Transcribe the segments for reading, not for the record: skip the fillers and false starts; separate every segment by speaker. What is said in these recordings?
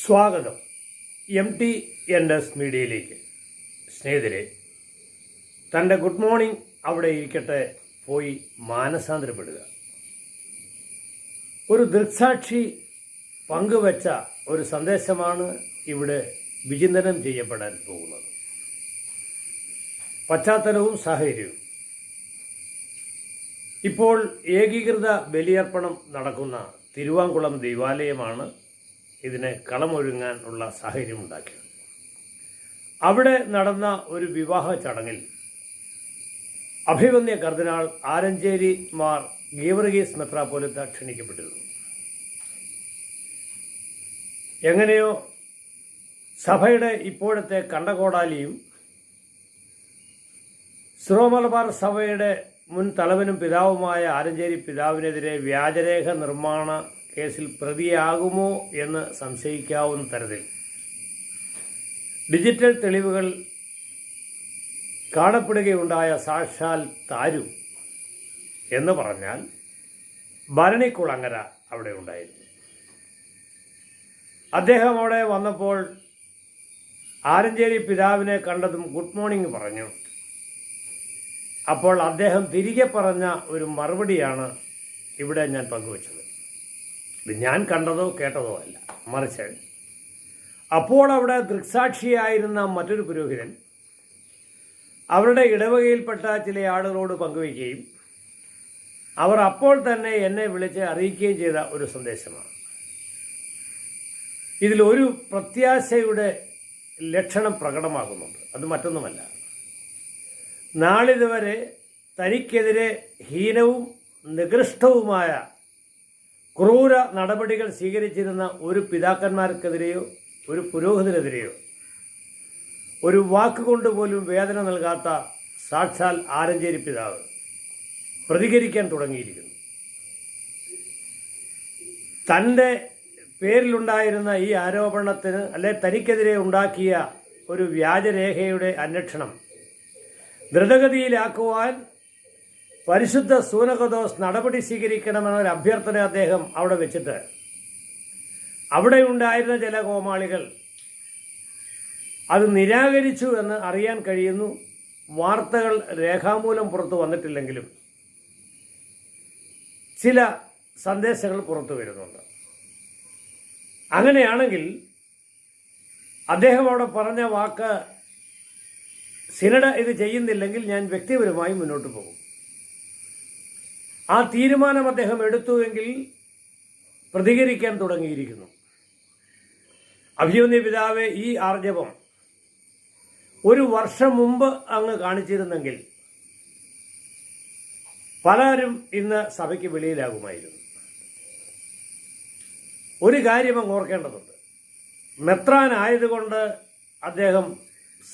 Speaker 1: സ്വാഗതം MTNS മീഡിയയിലേക്ക്. സ്നേഹിതരെ, തൻ്റെ ഗുഡ് മോർണിംഗ് അവിടെ ഇരിക്കട്ടെ പോയി മാനസാന്തരപ്പെടുക. ഒരു ദൃക്സാക്ഷി പങ്കുവച്ച ഒരു സന്ദേശമാണ് ഇവിടെ വിചിന്തനം ചെയ്യപ്പെടാൻ പോകുന്നത്. പശ്ചാത്തലവും സാഹചര്യവും. ഇപ്പോൾ ഏകീകൃത ബലിയർപ്പണം നടക്കുന്ന തിരുവാങ്കുളം ദേവാലയമാണ് ഇതിനെ കളമൊരുങ്ങാനുള്ള സാഹചര്യമുണ്ടാക്കിയത്. അവിടെ നടന്ന ഒരു വിവാഹ ചടങ്ങിൽ അഭിവന്യ കർദിനാൾ ആലഞ്ചേരി മാർ ഗീവർഗീസ് മെത്രാപ്പോലിത്ത ക്ഷണിക്കപ്പെട്ടിരുന്നു. എങ്ങനെയോ സഭയുടെ ഇപ്പോഴത്തെ കണ്ടകോടാലിയും സിറോ-മലബാർ സഭയുടെ മുൻ തലവനും പിതാവുമായ ആലഞ്ചേരി പിതാവിനെതിരെ വ്യാജരേഖ നിർമ്മാണ കേസിൽ പ്രതിയാകുമോ എന്ന് സംശയിക്കാവുന്ന തരത്തിൽ ഡിജിറ്റൽ തെളിവുകൾ കാണപ്പെടുകയുണ്ടായ സാക്ഷാൽ താരു എന്ന് പറഞ്ഞാൽ ഭരണിക്കുളങ്ങര അവിടെ ഉണ്ടായിരുന്നു. അദ്ദേഹം അവിടെ വന്നപ്പോൾ ആലഞ്ചേരി പിതാവിനെ കണ്ടതും ഗുഡ് മോർണിംഗ് പറഞ്ഞു. അപ്പോൾ അദ്ദേഹം തിരികെ പറഞ്ഞ ഒരു മറുപടിയാണ് ഇവിടെ ഞാൻ പങ്കുവച്ചത്. ഇത് ഞാൻ കണ്ടതോ കേട്ടതോ അല്ല, മറിച്ച് അപ്പോൾ അവിടെ ദൃക്സാക്ഷിയായിരുന്ന മറ്റൊരു പുരോഹിതൻ അവരുടെ ഇടവകയിൽപ്പെട്ട ചില ആളുകളോട് പങ്കുവയ്ക്കുകയും അവർ അപ്പോൾ തന്നെ എന്നെ വിളിച്ച് അറിയിക്കുകയും ചെയ്ത ഒരു സന്ദേശമാണ്. ഇതിലൊരു പ്രത്യാശയുടെ ലക്ഷണം പ്രകടമാകുന്നുണ്ട്. അത് മറ്റൊന്നുമല്ല, നാളിതുവരെ തനിക്കെതിരെ ഹീനവും നികൃഷ്ടവുമായ ക്രൂര നടപടികൾ സ്വീകരിച്ചിരുന്ന ഒരു പിതാക്കന്മാർക്കെതിരെയോ ഒരു പുരോഹിതനെതിരെയോ ഒരു വാക്കുകൊണ്ട് പോലും വേദന നൽകാത്ത സാക്ഷാൽ ആലഞ്ചേരി പിതാവ് പ്രതികരിക്കാൻ തുടങ്ങിയിരിക്കുന്നു. തൻ്റെ പേരിലുണ്ടായിരുന്ന ഈ ആരോപണത്തിന് തനിക്കെതിരെ ഉണ്ടാക്കിയ ഒരു വ്യാജരേഖയുടെ അന്വേഷണം ദ്രുതഗതിയിലാക്കുവാൻ പരിശുദ്ധ സൂനകദോസ് നടപടി സ്വീകരിക്കണമെന്നൊരു അഭ്യർത്ഥന അദ്ദേഹം അവിടെ വെച്ചിട്ട് അവിടെ ഉണ്ടായിരുന്ന ചില കോമാളികൾ അത് നിരാകരിച്ചു എന്ന് അറിയാൻ കഴിയുന്നു. വാർത്തകൾ രേഖാമൂലം പുറത്തു വന്നിട്ടില്ലെങ്കിലും ചില സന്ദേശങ്ങൾ പുറത്തു വരുന്നുണ്ട്. അങ്ങനെയാണെങ്കിൽ അദ്ദേഹം അവിടെ പറഞ്ഞ വാക്ക്, സിനഡ് ഇത് ചെയ്യുന്നില്ലെങ്കിൽ ഞാൻ വ്യക്തിപരമായി മുന്നോട്ട് പോകും. ആ തീരുമാനം അദ്ദേഹം എടുത്തുവെങ്കിൽ പ്രതികരിക്കാൻ തുടങ്ങിയിരിക്കുന്നു. അഭിവന്യ പിതാവെ, ഈ ആർജവം ഒരു വർഷം മുമ്പ് അങ്ങ് കാണിച്ചിരുന്നെങ്കിൽ പലരും ഇന്ന് സഭയ്ക്ക് വെളിയിലാകുമായിരുന്നു. ഒരു കാര്യം അങ്ങ് ഓർക്കേണ്ടതുണ്ട്. മെത്രാൻ ആയതുകൊണ്ട് അദ്ദേഹം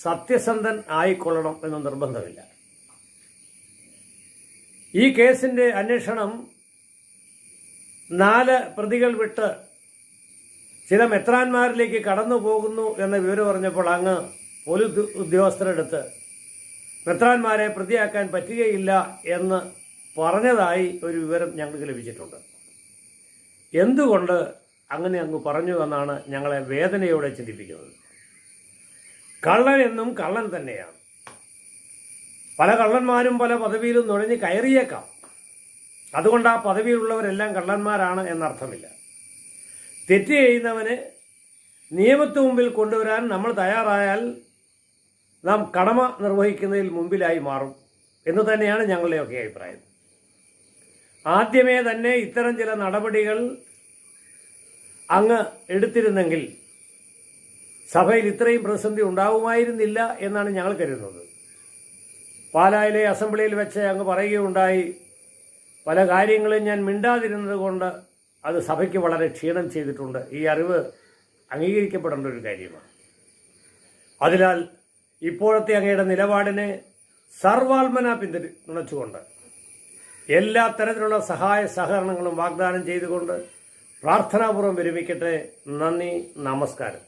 Speaker 1: സത്യസന്ധൻ ആയിക്കൊള്ളണം എന്ന് നിർബന്ധമില്ല. ഈ കേസിന്റെ അന്വേഷണം 4 പ്രതികൾ വിട്ട് ചില മെത്രാന്മാരിലേക്ക് കടന്നു പോകുന്നു എന്ന വിവരം പറഞ്ഞപ്പോൾ അങ്ങ് പോലീസ് ഉദ്യോഗസ്ഥരെടുത്ത് മെത്രാന്മാരെ പ്രതിയാക്കാൻ പറ്റുകയില്ല എന്ന് പറഞ്ഞതായി ഒരു വിവരം ഞങ്ങൾക്ക് ലഭിച്ചിട്ടുണ്ട്. എന്തുകൊണ്ട് അങ്ങനെ അങ്ങ് പറഞ്ഞു എന്നാണ് ഞങ്ങളെ വേദനയോടെ ചിന്തിപ്പിക്കുന്നത്. കള്ളൻ എന്നും കള്ളൻ തന്നെയാണ്. പല കള്ളന്മാരും പല പദവിയിലും നുഴഞ്ഞ് കയറിയേക്കാം. അതുകൊണ്ട് ആ പദവിയിലുള്ളവരെല്ലാം കള്ളന്മാരാണ് എന്നർത്ഥമില്ല. തെറ്റ് ചെയ്യുന്നവനെ നിയമത്തിന് മുമ്പിൽ കൊണ്ടുവരാൻ നമ്മൾ തയ്യാറായാൽ നാം കടമ നിർവഹിക്കുന്നതിൽ മുമ്പിലായി മാറും എന്ന് തന്നെയാണ് ഞങ്ങളുടെയൊക്കെ അഭിപ്രായം. ആദ്യമേ തന്നെ ഇത്തരം ചില നടപടികൾ അങ്ങ് എടുത്തിരുന്നെങ്കിൽ സഭയിൽ ഇത്രയും പ്രതിസന്ധി ഉണ്ടാവുമായിരുന്നില്ല എന്നാണ് ഞങ്ങൾ കരുതുന്നത്. പാലായിലെ അസംബ്ലിയിൽ വെച്ച് അങ്ങ് പറയുകയുണ്ടായി, പല കാര്യങ്ങളും ഞാൻ മിണ്ടാതിരുന്നത് കൊണ്ട് അത് സഭയ്ക്ക് വളരെ ക്ഷീണം ചെയ്തിട്ടുണ്ട്. ഈ അറിവ് അംഗീകരിക്കപ്പെടേണ്ട ഒരു കാര്യമാണ്. അതിനാൽ ഇപ്പോഴത്തെ അങ്ങയുടെ നിലപാടിനെ സർവാത്മന പിന്തുണച്ചുകൊണ്ട് എല്ലാ തരത്തിലുള്ള സഹായ സഹകരണങ്ങളും വാഗ്ദാനം ചെയ്തുകൊണ്ട് പ്രാർത്ഥനാപൂർവ്വം വിരമിക്കട്ടെ. നന്ദി, നമസ്കാരം.